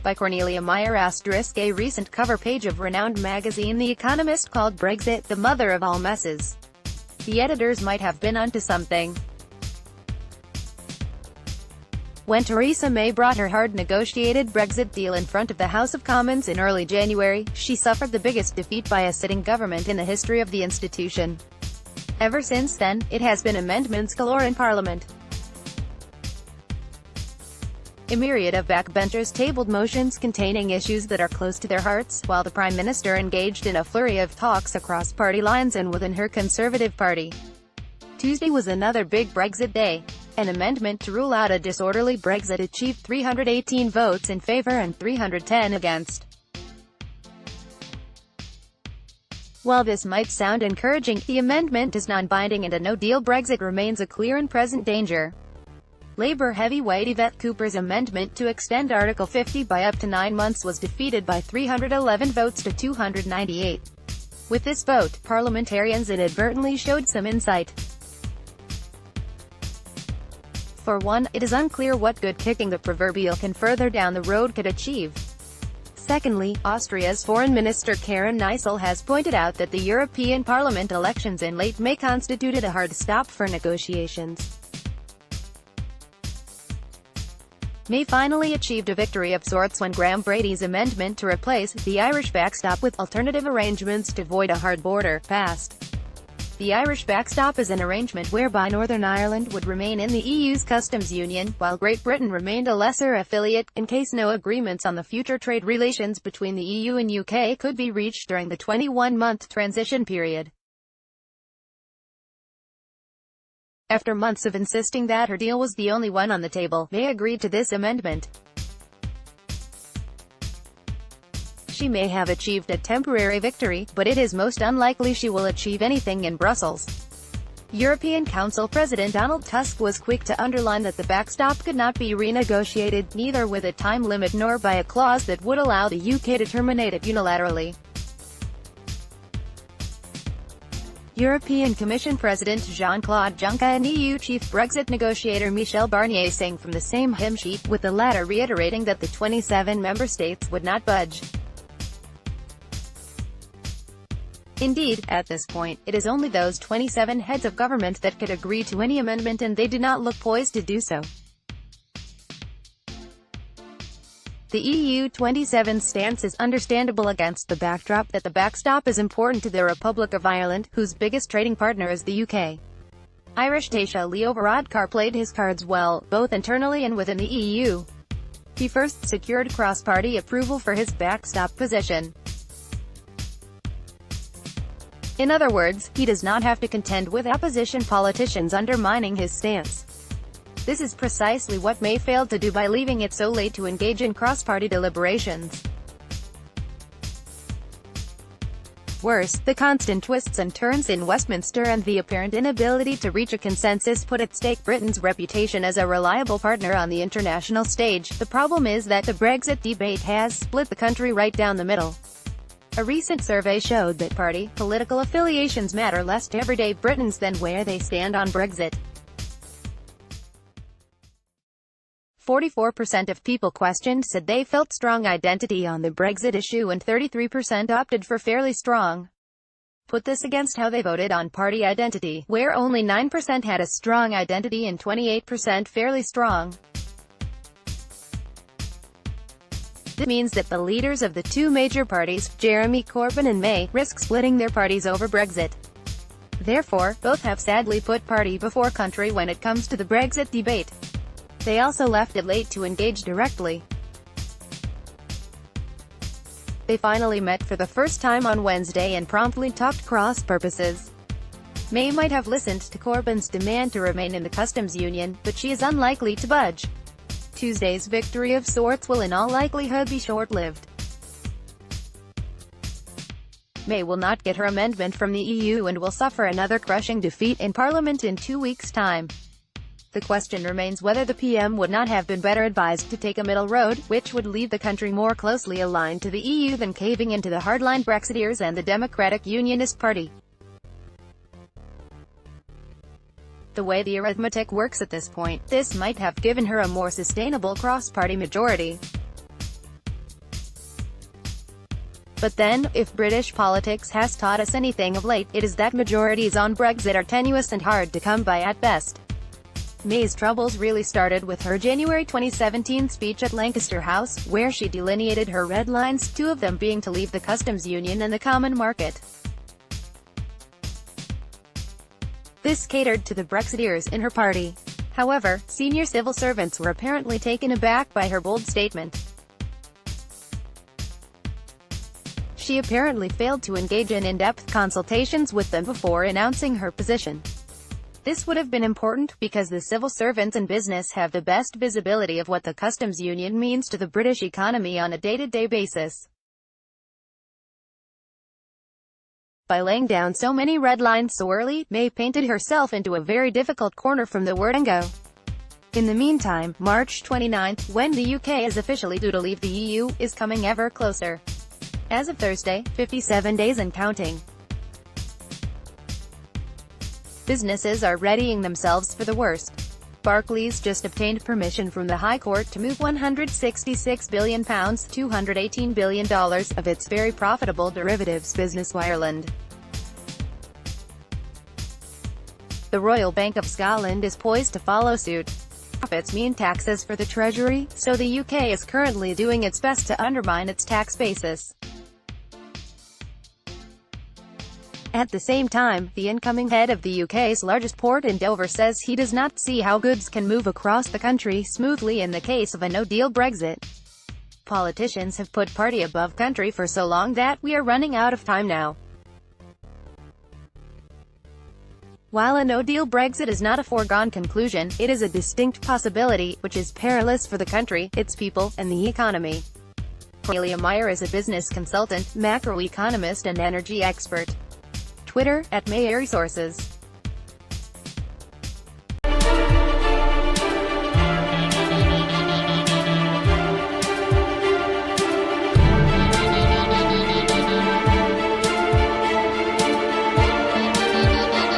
by Cornelia Meyer A. Recent cover page of renowned magazine The Economist called Brexit the mother of all messes. The editors might have been onto something. When Theresa May brought her hard-negotiated Brexit deal in front of the House of Commons in early January, she suffered the biggest defeat by a sitting government in the history of the institution. Ever since then, it has been amendments galore in Parliament. A myriad of backbenchers tabled motions containing issues that are close to their hearts, while the Prime Minister engaged in a flurry of talks across party lines and within her Conservative Party. Tuesday was another big Brexit day. An amendment to rule out a disorderly Brexit achieved 318 votes in favour and 310 against. While this might sound encouraging, the amendment is non-binding and a no-deal Brexit remains a clear and present danger. Labour heavyweight Yvette Cooper's amendment to extend Article 50 by up to 9 months was defeated by 311 votes to 298. With this vote, parliamentarians inadvertently showed some insight. For one, it is unclear what good kicking the proverbial can further down the road could achieve. Secondly, Austria's Foreign Minister Karin Kneißl has pointed out that the European Parliament elections in late May constituted a hard stop for negotiations. May finally achieved a victory of sorts when Graham Brady's amendment to replace the Irish backstop with alternative arrangements to avoid a hard border passed. The Irish backstop is an arrangement whereby Northern Ireland would remain in the EU's customs union, while Great Britain remained a lesser affiliate, in case no agreements on the future trade relations between the EU and UK could be reached during the 21-month transition period. After months of insisting that her deal was the only one on the table, May agreed to this amendment. She may have achieved a temporary victory, but it is most unlikely she will achieve anything in Brussels. European Council President Donald Tusk was quick to underline that the backstop could not be renegotiated, neither with a time limit nor by a clause that would allow the UK to terminate it unilaterally. European Commission President Jean-Claude Juncker and EU chief Brexit negotiator Michel Barnier sang from the same hymn sheet, with the latter reiterating that the 27 member states would not budge. Indeed, at this point, it is only those 27 heads of government that could agree to any amendment, and they do not look poised to do so. The EU 27 stance is understandable against the backdrop that the backstop is important to the Republic of Ireland, whose biggest trading partner is the UK. Irish Taoiseach Leo Varadkar played his cards well, both internally and within the EU. He first secured cross-party approval for his backstop position. In other words, he does not have to contend with opposition politicians undermining his stance. This is precisely what May failed to do by leaving it so late to engage in cross-party deliberations. Worse, the constant twists and turns in Westminster and the apparent inability to reach a consensus put at stake Britain's reputation as a reliable partner on the international stage. The problem is that the Brexit debate has split the country right down the middle. A recent survey showed that political affiliations matter less to everyday Britons than where they stand on Brexit. 44% of people questioned said they felt strong identity on the Brexit issue, and 33% opted for fairly strong. Put this against how they voted on party identity, where only 9% had a strong identity and 28% fairly strong. This means that the leaders of the two major parties, Jeremy Corbyn and May, risk splitting their parties over Brexit. Therefore, both have sadly put party before country when it comes to the Brexit debate. They also left it late to engage directly. They finally met for the first time on Wednesday and promptly talked cross-purposes. May might have listened to Corbyn's demand to remain in the customs union, but she is unlikely to budge. Tuesday's victory of sorts will in all likelihood be short-lived. May will not get her amendment from the EU and will suffer another crushing defeat in Parliament in 2 weeks' time. The question remains whether the PM would not have been better advised to take a middle road, which would leave the country more closely aligned to the EU than caving into the hardline Brexiteers and the Democratic Unionist Party. The way the arithmetic works at this point, this might have given her a more sustainable cross-party majority. But then, if British politics has taught us anything of late, it is that majorities on Brexit are tenuous and hard to come by at best. May's troubles really started with her January 2017 speech at Lancaster House, where she delineated her red lines, two of them being to leave the customs union and the common market. This catered to the Brexiteers in her party. However, senior civil servants were apparently taken aback by her bold statement. She apparently failed to engage in in-depth consultations with them before announcing her position. This would have been important, because the civil servants in business have the best visibility of what the customs union means to the British economy on a day-to-day basis. By laying down so many red lines so early, May painted herself into a very difficult corner from the word go. In the meantime, March 29, when the UK is officially due to leave the EU, is coming ever closer. As of Thursday, 57 days and counting. Businesses are readying themselves for the worst. Barclays just obtained permission from the High Court to move £166 billion, $218 billion, of its very profitable derivatives business to Ireland. The Royal Bank of Scotland is poised to follow suit. Profits mean taxes for the Treasury, so the UK is currently doing its best to undermine its tax basis. At the same time, the incoming head of the UK's largest port in Dover says he does not see how goods can move across the country smoothly in the case of a no-deal Brexit. Politicians have put party above country for so long that we are running out of time now. While a no-deal Brexit is not a foregone conclusion, it is a distinct possibility, which is perilous for the country, its people, and the economy. Cornelia Meyer is a business consultant, macroeconomist and energy expert. Twitter, @May A Resources.